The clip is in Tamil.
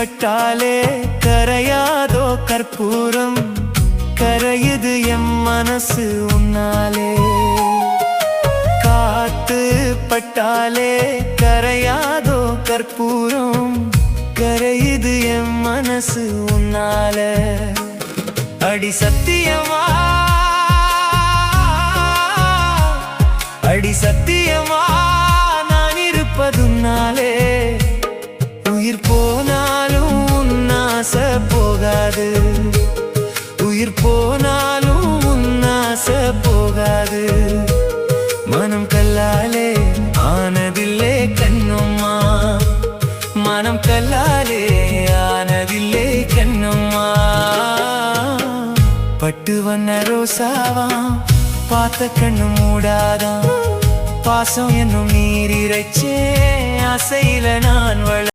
பட்டாலே கரையாதோ கற்பூரம், கரையுது எம் மனசு உன்னாலே. காத்து பட்டாலே கரையாதோ கற்பூரம், கரையுது எம் மனசு உன்னால. அடி சத்தியமா, அடி சத்தியமா நான் இருப்பதுன்னாலே. உயிர் போனாலும் உன்னாச போகாது, உயிர் போனாலும் உன்னாச போகாது. மனம் கல்லாலே ஆனதில்லே கண்ணம்மா, மனம் கல்லாலே ஆனதில்லே கண்ணம்மா. பட்டு வண்ண ரோசாவா பார்த்த கண்ணு மூடாதான், பாசம் என்னும் நீரிரைச்சே ஆசையில நான்